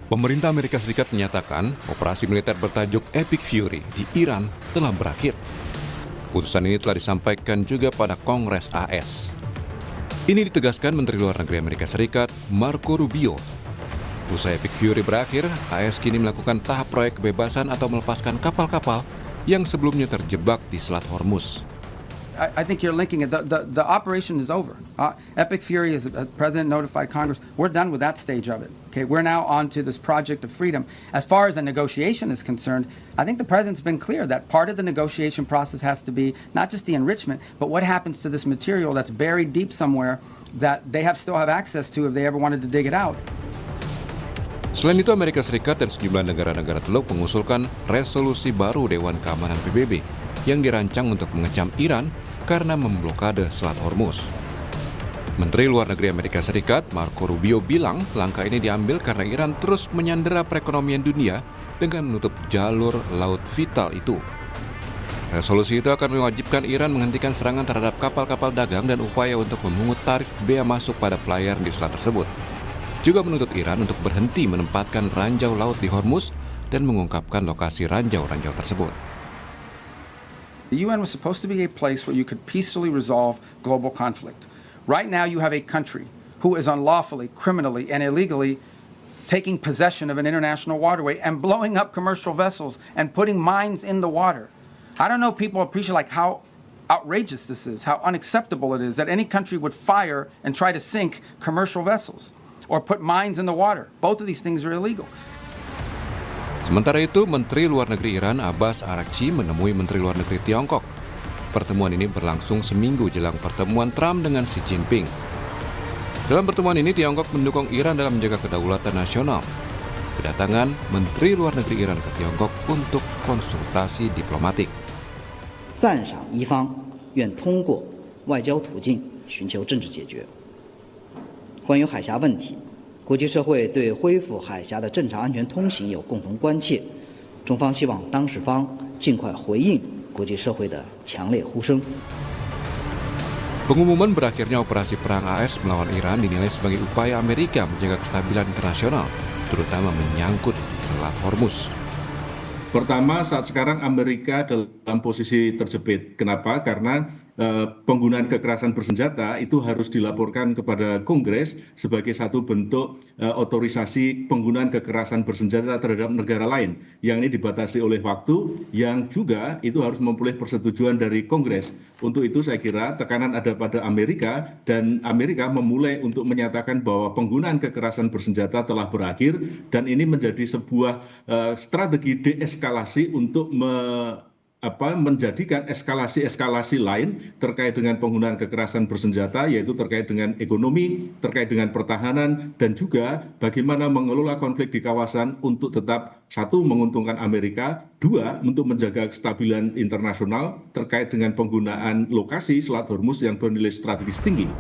Pemerintah Amerika Serikat menyatakan operasi militer bertajuk Epic Fury di Iran telah berakhir. Keputusan ini telah disampaikan juga pada Kongres AS. Ini ditegaskan Menteri Luar Negeri Amerika Serikat, Marco Rubio. Usai Epic Fury berakhir, AS kini melakukan tahap proyek kebebasan atau melepaskan kapal-kapal yang sebelumnya terjebak di Selat Hormuz. I think you're linking it. The operation is over. Epic Fury, as the president notified Congress, we're done with that stage of it. Okay, we're now on to this project of freedom. As far as a negotiation is concerned, I think the president's been clear that part of the negotiation process has to be not just the enrichment, but what happens to this material that's buried deep somewhere that they still have access to if they ever wanted to dig it out. Selain itu, Amerika Serikat dan sejumlah negara-negara Teluk mengusulkan resolusi baru Dewan Keamanan PBB yang dirancang untuk mengecam Iran karena memblokade Selat Hormuz. Menteri Luar Negeri Amerika Serikat, Marco Rubio, bilang langkah ini diambil karena Iran terus menyandera perekonomian dunia dengan menutup jalur laut vital itu. Resolusi itu akan mewajibkan Iran menghentikan serangan terhadap kapal-kapal dagang dan upaya untuk memungut tarif bea masuk pada pelayaran di selat tersebut. Juga menuntut Iran untuk berhenti menempatkan ranjau laut di Hormuz dan mengungkapkan lokasi ranjau-ranjau tersebut. The UN was supposed to be a place where you could peacefully resolve global conflict. Right now you have a country who is unlawfully, criminally, and illegally taking possession of an international waterway and blowing up commercial vessels and putting mines in the water. I don't know if people appreciate how outrageous this is, how unacceptable it is that any country would fire and try to sink commercial vessels or put mines in the water. Both of these things are illegal. Sementara itu, Menteri Luar Negeri Iran Abbas Araghchi menemui Menteri Luar Negeri Tiongkok. Pertemuan ini berlangsung seminggu jelang pertemuan Trump dengan Xi Jinping. Dalam pertemuan ini, Tiongkok mendukung Iran dalam menjaga kedaulatan nasional. Kedatangan Menteri Luar Negeri Iran ke Tiongkok untuk konsultasi diplomatik. 赞赏一方愿通过外交途径寻求政治解决。关于海峡问题，国际社会对恢复海峡的正常安全通行有共同关切，中方希望当事方尽快回应国际社会的强烈呼声。 Pengumuman berakhirnya operasi perang AS melawan Iran dinilai sebagai upaya Amerika menjaga kestabilan internasional, terutama menyangkut Selat Hormuz. Pertama, saat sekarang Amerika dalam posisi terjepit. Kenapa? Karena penggunaan kekerasan bersenjata itu harus dilaporkan kepada Kongres sebagai satu bentuk otorisasi penggunaan kekerasan bersenjata terhadap negara lain. Yang ini dibatasi oleh waktu, yang juga itu harus memperoleh persetujuan dari Kongres. Untuk itu saya kira tekanan ada pada Amerika, dan Amerika memulai untuk menyatakan bahwa penggunaan kekerasan bersenjata telah berakhir, dan ini menjadi sebuah strategi deeskalasi untuk menjadikan eskalasi-eskalasi lain terkait dengan penggunaan kekerasan bersenjata, yaitu terkait dengan ekonomi, terkait dengan pertahanan, dan juga bagaimana mengelola konflik di kawasan untuk tetap, satu, menguntungkan Amerika, dua, untuk menjaga kestabilan internasional terkait dengan penggunaan lokasi Selat Hormuz yang bernilai strategis tinggi.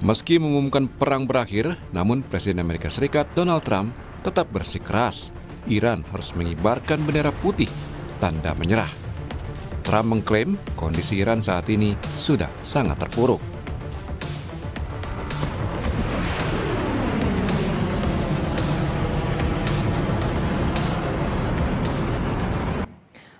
Meski mengumumkan perang berakhir, namun Presiden Amerika Serikat Donald Trump tetap bersikeras Iran harus mengibarkan bendera putih, tanda menyerah. Trump mengklaim kondisi Iran saat ini sudah sangat terpuruk.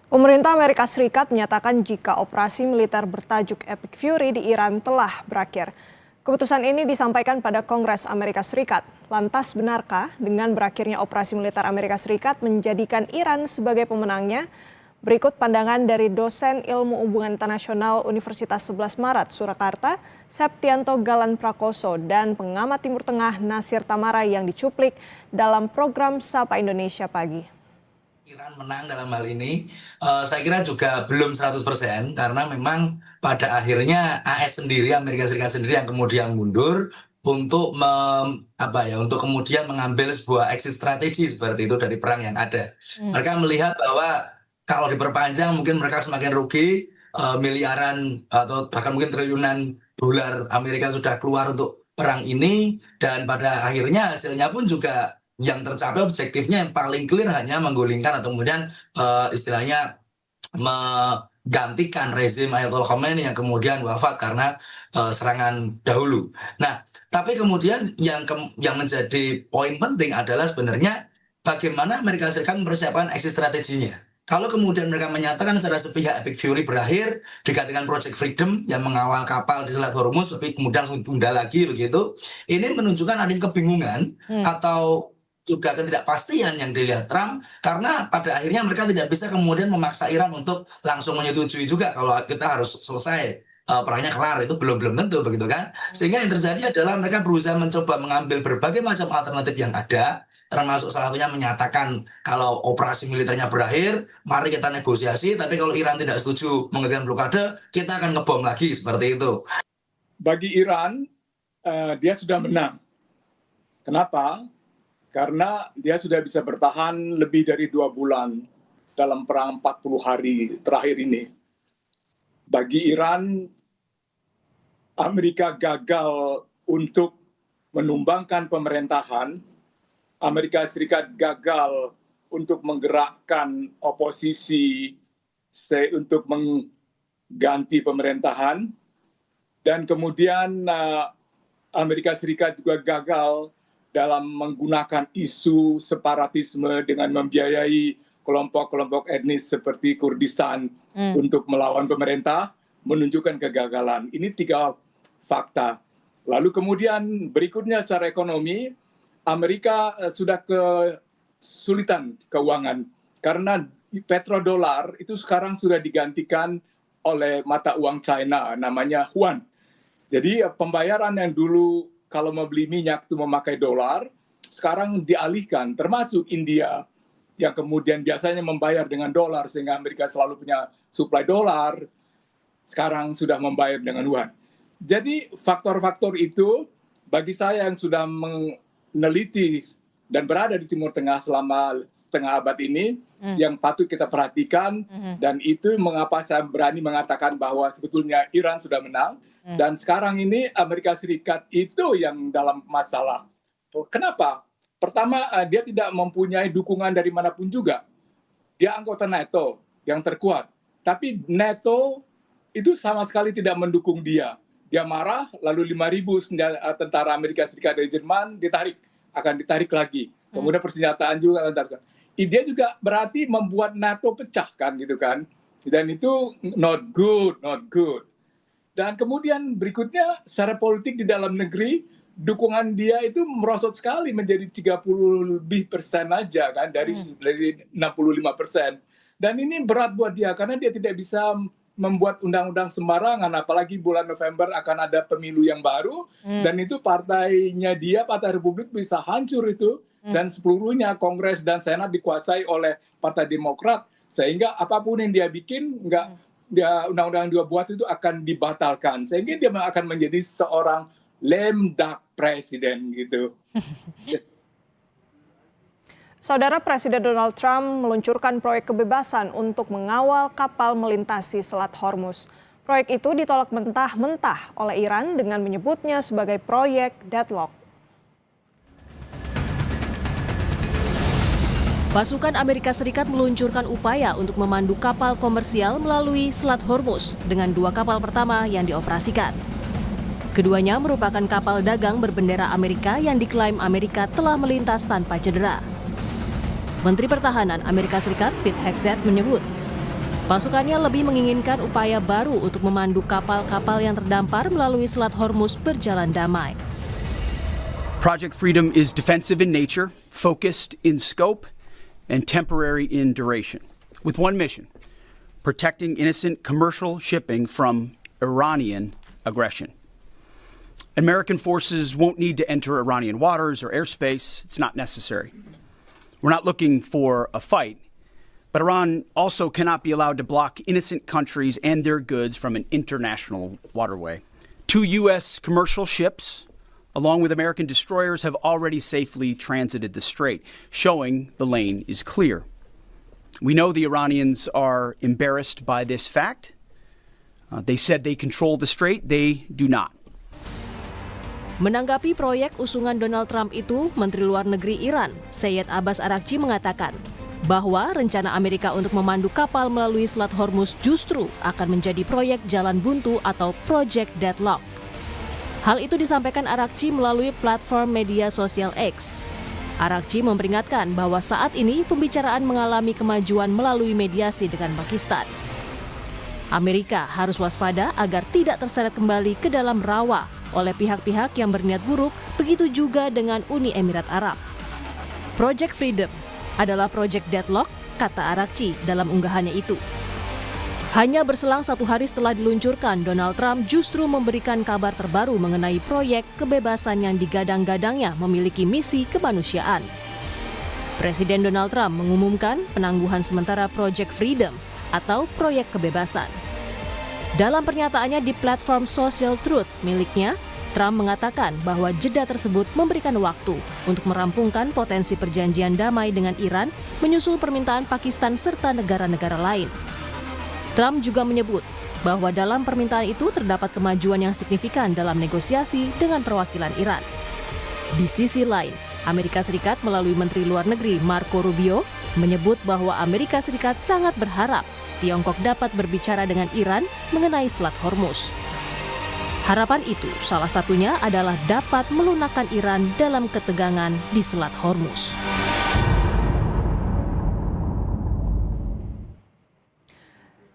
Pemerintah Amerika Serikat menyatakan jika operasi militer bertajuk Epic Fury di Iran telah berakhir. Keputusan ini disampaikan pada Kongres Amerika Serikat. Lantas benarkah dengan berakhirnya operasi militer Amerika Serikat menjadikan Iran sebagai pemenangnya? Berikut pandangan dari dosen Ilmu Hubungan Internasional Universitas 11 Maret, Surakarta, Septianto Galan Prakoso, dan pengamat Timur Tengah Nasir Tamara yang dicuplik dalam program Sapa Indonesia Pagi. Iran menang dalam hal ini, saya kira juga belum 100% karena memang pada akhirnya AS sendiri, Amerika Serikat sendiri yang kemudian mundur untuk untuk kemudian mengambil sebuah exit strategi seperti itu dari perang yang ada. Mereka melihat bahwa kalau diperpanjang mungkin mereka semakin rugi, miliaran atau bahkan mungkin triliunan dolar Amerika sudah keluar untuk perang ini, dan pada akhirnya hasilnya pun juga yang tercapai objektifnya yang paling clear hanya menggulingkan atau kemudian istilahnya menggantikan rezim Ayatollah Khomeini yang kemudian wafat karena serangan dahulu. Nah, tapi kemudian yang menjadi poin penting adalah sebenarnya bagaimana Amerika Serikat mempersiapkan exit strateginya. Kalau kemudian mereka menyatakan secara sepihak Epic Fury berakhir, digantikan Project Freedom yang mengawal kapal di Selat Hormuz, tapi kemudian langsung tunda lagi begitu, ini menunjukkan adanya kebingungan atau juga ketidakpastian yang dilihat Trump, karena pada akhirnya mereka tidak bisa kemudian memaksa Iran untuk langsung menyetujui juga kalau kita harus selesai perangnya kelar, itu belum tentu begitu kan. Sehingga yang terjadi adalah mereka berusaha mencoba mengambil berbagai macam alternatif yang ada, termasuk salah satunya menyatakan kalau operasi militernya berakhir, mari kita negosiasi, tapi kalau Iran tidak setuju menghentikan blokade, kita akan ngebom lagi, seperti itu. Bagi Iran, dia sudah menang. Kenapa? Karena dia sudah bisa bertahan lebih dari 2 bulan dalam perang 40 hari terakhir ini. Bagi Iran, Amerika gagal untuk menumbangkan pemerintahan, Amerika Serikat gagal untuk menggerakkan oposisi untuk mengganti pemerintahan, dan kemudian Amerika Serikat juga gagal dalam menggunakan isu separatisme dengan membiayai kelompok-kelompok etnis seperti Kurdistan untuk melawan pemerintah, menunjukkan kegagalan. Ini 3 fakta. Lalu kemudian berikutnya secara ekonomi, Amerika sudah kesulitan keuangan karena petrodolar itu sekarang sudah digantikan oleh mata uang China, namanya yuan. Jadi pembayaran yang dulu kalau mau beli minyak itu memakai dolar, sekarang dialihkan, termasuk India yang kemudian biasanya membayar dengan dolar sehingga Amerika selalu punya suplai dolar, sekarang sudah membayar dengan yuan. Jadi faktor-faktor itu bagi saya yang sudah meneliti dan berada di Timur Tengah selama setengah abad ini yang patut kita perhatikan, dan itu mengapa saya berani mengatakan bahwa sebetulnya Iran sudah menang dan sekarang ini Amerika Serikat itu yang dalam masalah. Kenapa? Pertama, dia tidak mempunyai dukungan dari manapun juga. Dia anggota NATO yang terkuat, tapi NATO itu sama sekali tidak mendukung dia. Dia marah, lalu 5.000 tentara Amerika Serikat dari Jerman akan ditarik lagi. Kemudian persenjataan juga akan ditarik. Dia juga berarti membuat NATO pecah kan gitu kan. Dan itu not good. Dan kemudian berikutnya secara politik di dalam negeri, dukungan dia itu merosot sekali menjadi 30% lebih aja kan dari 65%. Dan ini berat buat dia karena dia tidak bisa membuat undang-undang sembarangan, apalagi bulan November akan ada pemilu yang baru, dan itu partainya dia, Partai Republik bisa hancur itu, dan seluruhnya Kongres dan Senat dikuasai oleh Partai Demokrat, sehingga apapun yang dia bikin, undang-undang yang dia buat itu akan dibatalkan, sehingga dia akan menjadi seorang lame duck presiden gitu. Saudara, Presiden Donald Trump meluncurkan proyek kebebasan untuk mengawal kapal melintasi Selat Hormuz. Proyek itu ditolak mentah-mentah oleh Iran dengan menyebutnya sebagai proyek deadlock. Pasukan Amerika Serikat meluncurkan upaya untuk memandu kapal komersial melalui Selat Hormuz dengan 2 kapal pertama yang dioperasikan. Keduanya merupakan kapal dagang berbendera Amerika yang diklaim Amerika telah melintas tanpa cedera. Menteri Pertahanan Amerika Serikat Pete Hegseth menyebut, pasukannya lebih menginginkan upaya baru untuk memandu kapal-kapal yang terdampar melalui Selat Hormuz berjalan damai. Project Freedom is defensive in nature, focused in scope, and temporary in duration, with one mission: protecting innocent commercial shipping from Iranian aggression. American forces won't need to enter Iranian waters or airspace. It's not necessary. We're not looking for a fight, but Iran also cannot be allowed to block innocent countries and their goods from an international waterway. 2 U.S. commercial ships, along with American destroyers, have already safely transited the strait, showing the lane is clear. We know the Iranians are embarrassed by this fact. They said they control the strait. They do not. Menanggapi proyek usungan Donald Trump itu, Menteri Luar Negeri Iran, Seyed Abbas Araghchi mengatakan bahwa rencana Amerika untuk memandu kapal melalui Selat Hormuz justru akan menjadi proyek jalan buntu atau Project Deadlock. Hal itu disampaikan Araqchi melalui platform media sosial X. Araqchi memperingatkan bahwa saat ini pembicaraan mengalami kemajuan melalui mediasi dengan Pakistan. Amerika harus waspada agar tidak terseret kembali ke dalam rawa oleh pihak-pihak yang berniat buruk, begitu juga dengan Uni Emirat Arab. Project Freedom adalah Project Deadlock, kata Araqchi dalam unggahannya itu. Hanya berselang 1 hari setelah diluncurkan, Donald Trump justru memberikan kabar terbaru mengenai proyek kebebasan yang digadang-gadangnya memiliki misi kemanusiaan. Presiden Donald Trump mengumumkan penangguhan sementara Project Freedom atau proyek kebebasan. Dalam pernyataannya di platform Social Truth miliknya, Trump mengatakan bahwa jeda tersebut memberikan waktu untuk merampungkan potensi perjanjian damai dengan Iran menyusul permintaan Pakistan serta negara-negara lain. Trump juga menyebut bahwa dalam permintaan itu terdapat kemajuan yang signifikan dalam negosiasi dengan perwakilan Iran. Di sisi lain, Amerika Serikat melalui Menteri Luar Negeri Marco Rubio menyebut bahwa Amerika Serikat sangat berharap Tiongkok dapat berbicara dengan Iran mengenai Selat Hormuz. Harapan itu salah satunya adalah dapat melunakkan Iran dalam ketegangan di Selat Hormuz.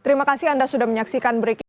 Terima kasih Anda sudah menyaksikan Breaking